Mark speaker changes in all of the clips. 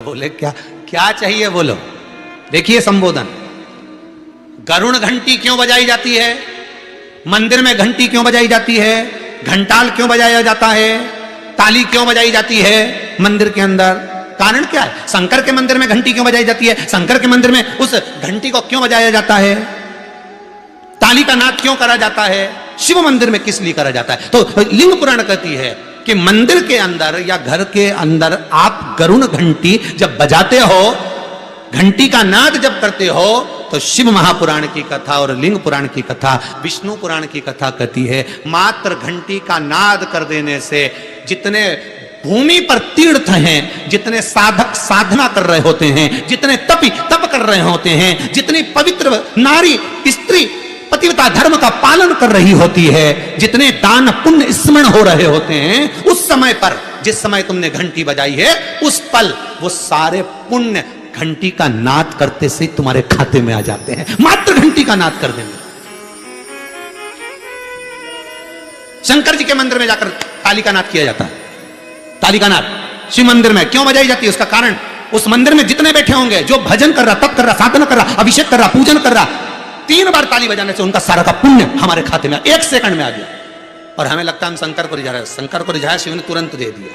Speaker 1: बोले क्या क्या चाहिए बोलो। देखिए संबोधन, गरुण घंटी क्यों बजाई जाती है, मंदिर में घंटी क्यों बजाई जाती है, घंटाल क्यों बजाया जाता है, ताली क्यों बजाई जाती है मंदिर के अंदर, कारण क्या है। शंकर के मंदिर में घंटी क्यों बजाई जाती है, शंकर के मंदिर में उस घंटी को क्यों बजाया जाता है, ताली का नाद क्यों करा जाता है, शिव मंदिर में किस लिए करा जाता है। तो लिंग पुराण कहती है कि मंदिर के अंदर या घर के अंदर आप गरुण घंटी जब बजाते हो, घंटी का नाद जब करते हो, तो शिव महापुराण की कथा और लिंग पुराण की कथा, विष्णु पुराण की कथा कहती है मात्र घंटी का नाद कर देने से जितने भूमि पर तीर्थ हैं, जितने साधक साधना कर रहे होते हैं, जितने तपी तप कर रहे होते हैं, जितनी पवित्र नारी स्त्री पतिव्रता धर्म का पालन कर रही होती है, जितने दान पुण्य स्मरण हो रहे होते हैं, उस समय पर जिस समय तुमने घंटी बजाई है उस पल वो सारे पुण्य घंटी का नाद करते से तुम्हारे खाते में आ जाते हैं, मात्र घंटी का नाद कर देंगे। शंकर जी के मंदिर में जाकर ताली का नाद किया जाता है। ताली का नाद शिव मंदिर में क्यों बजाई जाती है, उसका कारण उस मंदिर में जितने बैठे होंगे, जो भजन कर रहा, तप कर रहा, साधना कर रहा, अभिषेक कर रहा, पूजन कर रहा, 3 बार ताली बजाने से उनका सारा का पुण्य हमारे खाते में 1 सेकंड में आ गया। और हमें लगता है हम शंकर को रिझा रहे हैं, शंकर को रिझाया शिव ने तुरंत दे दिया।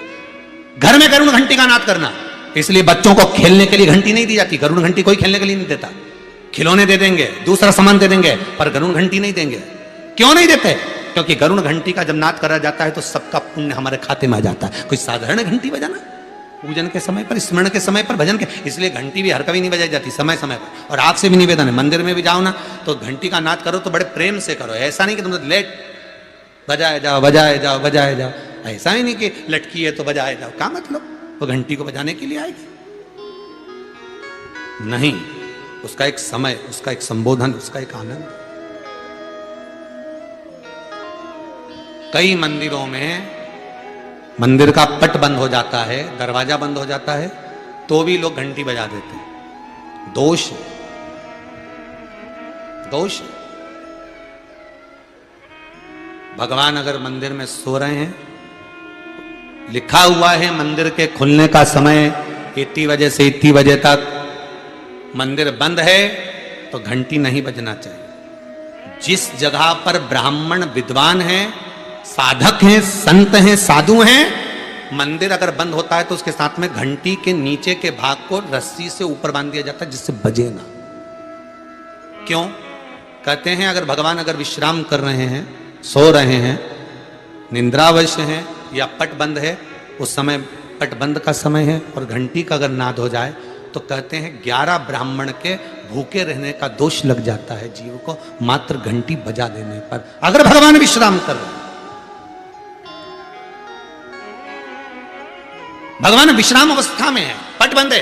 Speaker 1: घर में गरुण घंटी का नाद करना, इसलिए बच्चों को खेलने के लिए घंटी नहीं दी जाती। गरुण घंटी कोई खेलने के लिए नहीं देता, खिलौने दे देंगे, दूसरा सामान दे देंगे, पर गरुण घंटी नहीं देंगे। क्यों नहीं देते, क्योंकि गरुण घंटी का जब नाद करा जाता है तो सबका पुण्य हमारे खाते में आ जाता है। कोई साधारण घंटी बजाना पूजन के समय पर, स्मरण के समय पर, भजन के, इसलिए घंटी भी हर कभी नहीं बजाई जाती, समय समय पर। और आपसे भी निवेदन है, मंदिर में भी जाओ ना तो घंटी का नाद करो तो बड़े प्रेम से करो, ऐसा नहीं कि तुम लेट बजाए जाओ बजाए जाओ बजाए जाओ, ऐसा ही नहीं कि लटकी है तो बजाए जाओ। क्या मतलब, वो घंटी को बजाने के लिए आएगी? नहीं, उसका एक समय, उसका एक संबोधन, उसका एक आनंद। कई मंदिरों में मंदिर का पट बंद हो जाता है, दरवाजा बंद हो जाता है, तो भी लोग घंटी बजा देते हैं। दोष है, दोष है। भगवान अगर मंदिर में सो रहे हैं, लिखा हुआ है मंदिर के खुलने का समय इतनी बजे से इतनी बजे तक, मंदिर बंद है तो घंटी नहीं बजना चाहिए। जिस जगह पर ब्राह्मण विद्वान हैं, साधक हैं, संत हैं, साधु हैं, मंदिर अगर बंद होता है तो उसके साथ में घंटी के नीचे के भाग को रस्सी से ऊपर बांध दिया जाता है जिससे बजे ना। क्यों? कहते हैं अगर भगवान अगर विश्राम कर रहे हैं, सो रहे हैं, निंद्रावश्य हैं या पट बंद है, उस समय पट बंद का समय है और घंटी का अगर नाद हो जाए तो कहते हैं 11 ब्राह्मण के भूखे रहने का दोष लग जाता है जीव को, मात्र घंटी बजा देने पर, अगर भगवान विश्राम कर रहे हैं। भगवान विश्राम अवस्था में है, पट बंद है,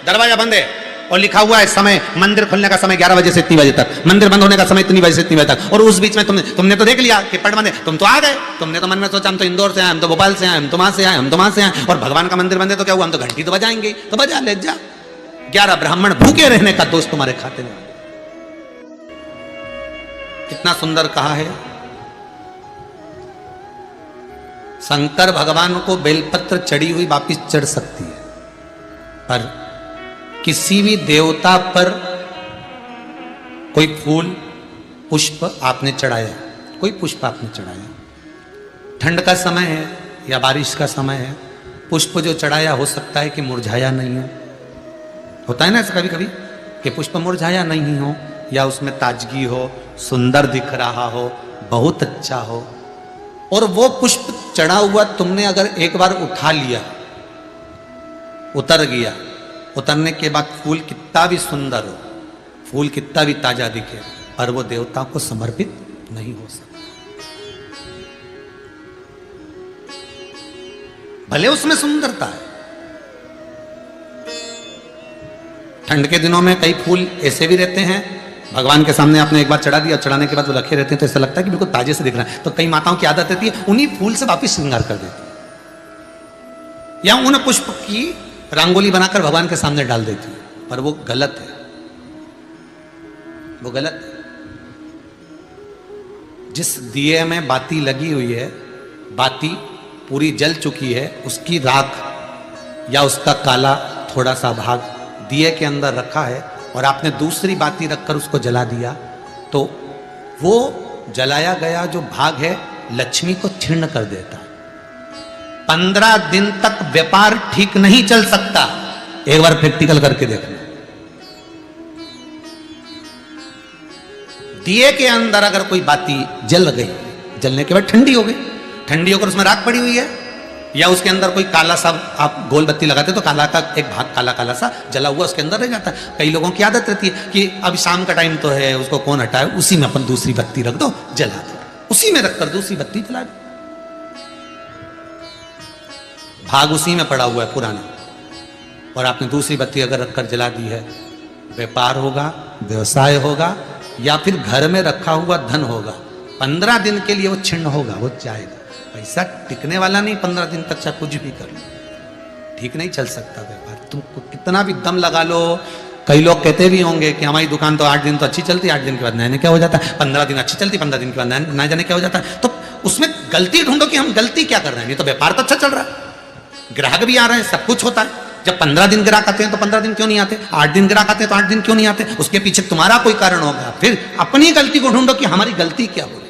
Speaker 1: दरवाजा बंद है और लिखा हुआ है समय, मंदिर खुलने का समय 11 बजे से इतनी बजे तक, मंदिर बंद होने का समय इतनी बजे से इतनी बजे तक, और उस बीच में तुमने तो देख लिया कि पट बंद है, तुम तो आ गए, तुमने तो मन में सोचा हम तो इंदौर से आए, हम तो भोपाल से आए, हम तो वहां से आए, हम तो वहां से आए, और भगवान का मंदिर बंद है तो क्या हुआ, हम तो घंटी तो बजाएंगे, तो बजा ले जा। 11 ब्राह्मण भूखे रहने का दोष तुम्हारे खाते में। कितना सुंदर कहा है। शंकर भगवान को बेलपत्र चढ़ी हुई वापिस चढ़ सकती है, पर किसी भी देवता पर कोई फूल पुष्प आपने चढ़ाया, कोई पुष्प आपने चढ़ाया, ठंड का समय है या बारिश का समय है, पुष्प जो चढ़ाया हो सकता है कि मुरझाया नहीं हो। होता है ना ऐसा कभी कभी कि पुष्प मुरझाया नहीं हो, या उसमें ताजगी हो, सुंदर दिख रहा हो, बहुत अच्छा हो, और वो पुष्प चढ़ा हुआ तुमने अगर एक बार उठा लिया, उतर गया, उतरने के बाद फूल कितना भी सुंदर हो, फूल कितना भी ताजा दिखे, पर वो देवता को समर्पित नहीं हो सकता। भले उसमें सुंदरता है। ठंड के दिनों में कई फूल ऐसे भी रहते हैं, भगवान के सामने आपने एक बार चढ़ा दिया, चढ़ाने के बाद वो रखे रहते हैं तो ऐसा लगता है कि बिल्कुल ताजे से दिख रहा है। तो कई माताओं की आदत रहती है उन्हीं फूल से वापिस श्रृंगार कर देती है, या उन पुष्प की रंगोली बनाकर भगवान के सामने डाल देती है, पर वो गलत है, वो गलत है। जिस दिए में बाती लगी हुई है, बाती पूरी जल चुकी है, उसकी राख या उसका काला थोड़ा सा भाग दिए के अंदर रखा है और आपने दूसरी बाती रखकर उसको जला दिया, तो वो जलाया गया जो भाग है लक्ष्मी को क्षीण कर देता है। 15 दिन तक व्यापार ठीक नहीं चल सकता। एक बार प्रैक्टिकल करके देखना। दिए के अंदर अगर कोई बाती जल गई, जलने के बाद ठंडी हो गई, ठंडी होकर उसमें राख पड़ी हुई है, या उसके अंदर कोई काला सा आप गोल बत्ती लगाते तो काला का एक भाग काला काला सा जला हुआ उसके अंदर रह जाता है। कई लोगों की आदत रहती है कि अब शाम का टाइम तो है, उसको कौन हटाए, उसी में अपन दूसरी बत्ती रख दो, जला दो, उसी में रखकर दूसरी बत्ती जला दो। भाग उसी में पड़ा हुआ है पुराना, और आपने दूसरी बत्ती अगर रखकर जला दी है, व्यापार होगा, व्यवसाय होगा, या फिर घर में रखा हुआ धन होगा। 15 दिन के लिए वो छिन्न होगा, वो जाएगा। पैसा टिकने वाला नहीं 15 दिन तक, चाहे कुछ भी कर लो, ठीक नहीं चल सकता व्यापार। तुम कितना भी दम लगा लो। कई लोग कहते भी होंगे कि हमारी दुकान तो 8 दिन तो अच्छी चलती, 8 दिन के बाद नया क्या हो जाता है, 15 दिन अच्छी चलती, 15 दिन के बाद नया जाने क्या हो जाता है। तो उसमें गलती ढूंढो कि हम गलती क्या कर रहे हैं। ये तो व्यापार तो अच्छा चल रहा है, ग्राहक भी आ रहे हैं, सब कुछ होता है। जब 15 दिन ग्राहक आते हैं तो 15 दिन क्यों नहीं आते, 8 दिन ग्राहक आते हैं तो 8 दिन क्यों नहीं आते। उसके पीछे तुम्हारा कोई कारण होगा। फिर अपनी गलती को ढूंढो कि हमारी गलती क्या होगी।